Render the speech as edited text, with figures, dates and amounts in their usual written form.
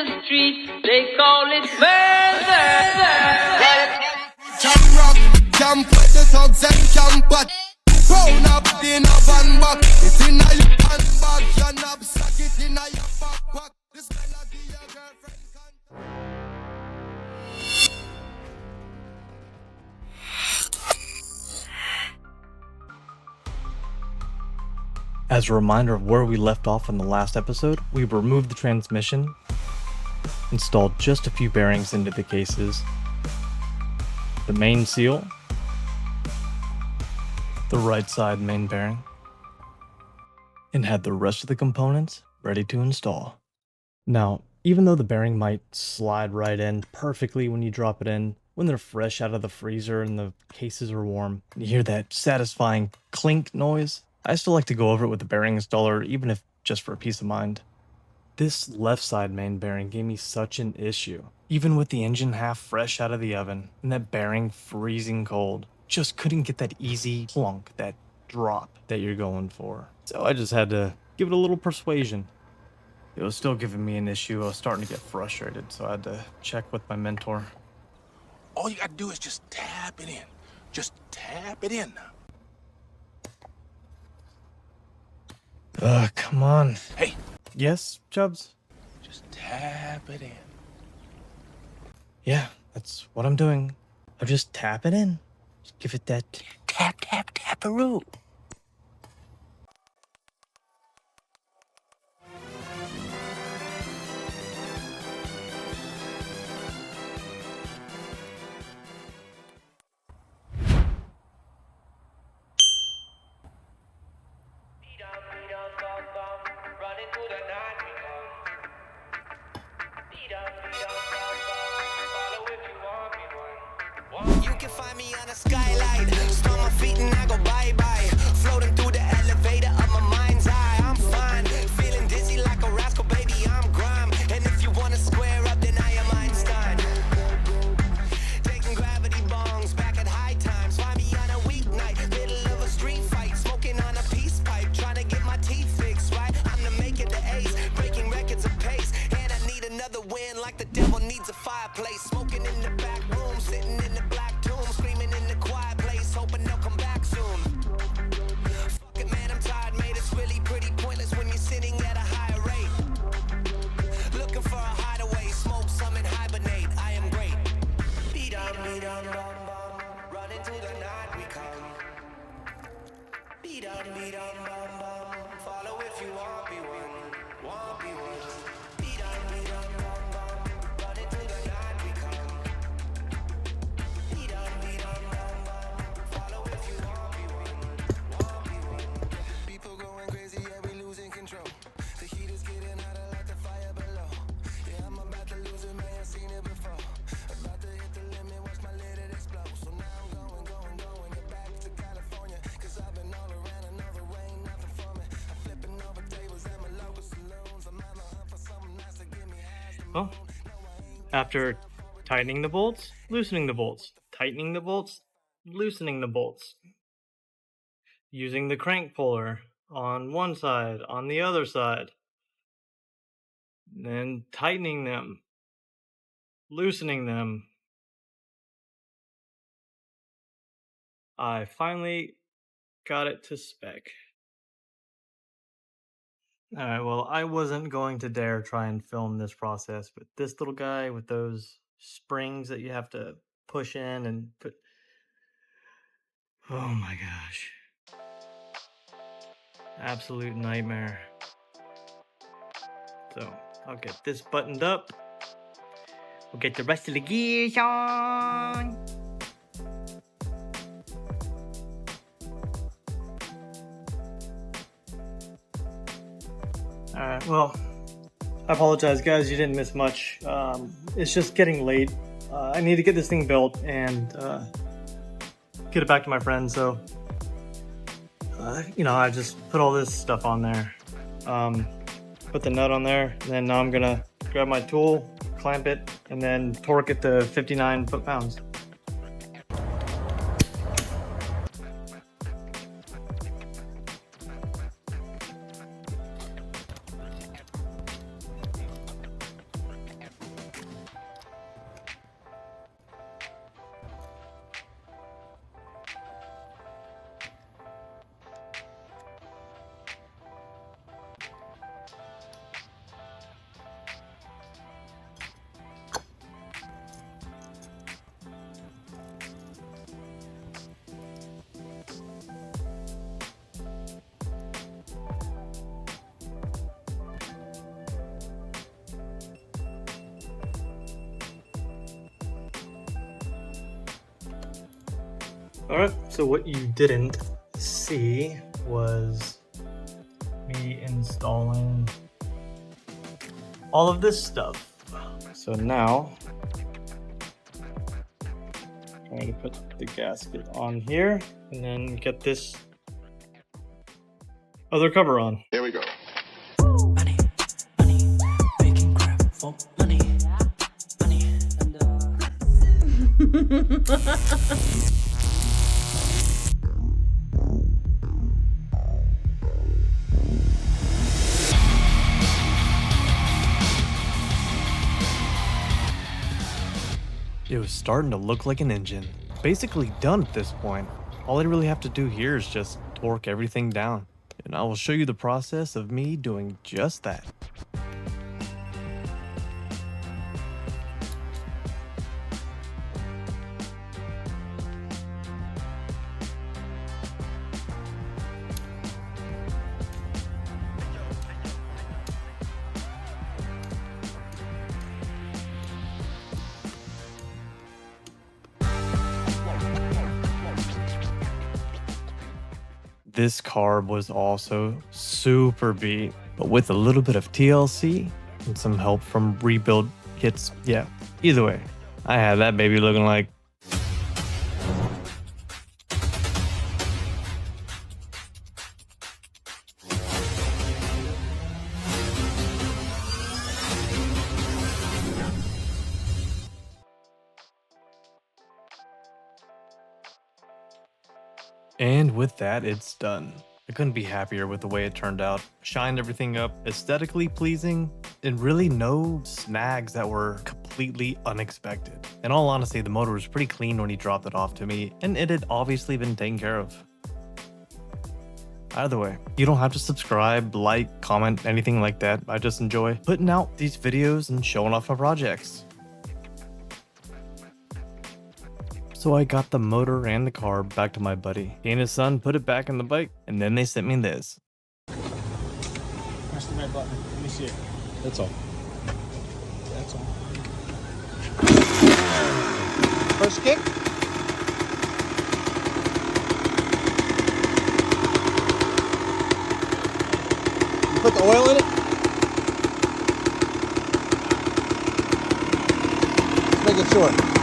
the street, they call it murder. Can rock, can put the thugs and can put brown up in a van back. It's in a your handbag, your knapsack, it in a your backpack. This melody your girlfriend can't. As a reminder of where we left off in the last episode, we removed the transmission, installed just a few bearings into the cases, the main seal, the right side main bearing, and had the rest of the components ready to install. Now, even though the bearing might slide right in perfectly when you drop it in, when they're fresh out of the freezer and the cases are warm, you hear that satisfying clink noise, I still like to go over it with the bearing installer, even if just for peace of mind. This left side main bearing gave me such an issue. Even with the engine half fresh out of the oven and that bearing freezing cold, just couldn't get that easy plunk, that drop that you're going for. So I just had to give it a little persuasion. It was still giving me an issue. I was starting to get frustrated, so I had to check with my mentor. All you gotta do is just tap it in. Just tap it in now. Come on. Hey, Yes, Chubbs? just tap it in. Yeah, that's what I'm doing. I'll just tap it in. Just give it that Tap, tap, taparoo. You can find me on a skylight, stomp my feet and I go bye-bye. Floating through the elevator of my mind's eye. I'm fine, feeling dizzy like a rascal, baby, I'm grime. And if you wanna square up, then I am Einstein. Taking gravity bongs back at high times. Find me on a weeknight, middle of a street fight. Smoking on a peace pipe, trying to get my teeth fixed, right? I'm the make it the ace, breaking records of pace. And I need another win like the devil needs a fireplace. Smoking in the back room, sitting in the black tomb, screaming in the quiet place, hoping they'll come back soon. Fuck it, man, I'm tired, mate. It's really pretty pointless when you're sitting at a higher rate. Looking for a hideaway, smoke some and hibernate. I am great. Beat on, running through the night we come. Beat on, follow if you want be one, want be one. Beat on, running through the night we come. Beat on, follow if you want be one, want be one. People going crazy, yeah, we losing control. The heat is getting hotter like the fire below. Yeah, I'm about to lose it, man, seen it before. About to hit the limit, watch my lid it explode. So now I'm going, get back to California. Cause I've been all around and all the rain, nothing for me. I'm flipping over tables at my local saloons. I'm on the hunt for something nice to give me highs to Well, after tightening the bolts, loosening the bolts, tightening the bolts, loosening the bolts, using the crank puller on one side, on the other side, then tightening them, loosening them, I finally got it to spec. Alright, well, I wasn't going to dare try and film this process with this little guy with those springs that you have to push in and put. Oh my gosh. Absolute nightmare. So, I'll get this buttoned up. We'll get the rest of the gears on. Alright, well, I apologize, guys. You didn't miss much. It's just getting late. I need to get this thing built and get it back to my friend. So, I just put all this stuff on there. Put the nut on there. And then now I'm going to grab my tool, clamp it, and then torque it to 59 foot-pounds. Alright, so what you didn't see was me installing all of this stuff. So now, I'm going to put the gasket on here and then get this other cover on. Here we go. Money, money, making crap for money, money. It was starting to look like an engine. Basically done at this point. All I really have to do here is just torque everything down. And I will show you the process of me doing just that. This car was also super beat, but with a little bit of TLC and some help from rebuild kits. Yeah, either way, I had that baby looking like. And with that, it's done. I couldn't be happier with the way it turned out. Shined everything up, aesthetically pleasing, and really no snags that were completely unexpected. In all honesty, the motor was pretty clean when he dropped it off to me, and it had obviously been taken care of. Either way, you don't have to subscribe, like, comment, anything like that. I just enjoy putting out these videos and showing off my projects. So I got the motor and the car back to my buddy. He and his son put it back in the bike, and then they sent me this. Press the red button. Let me see it. That's all. That's all. First kick. You put the oil in it. Just make it short.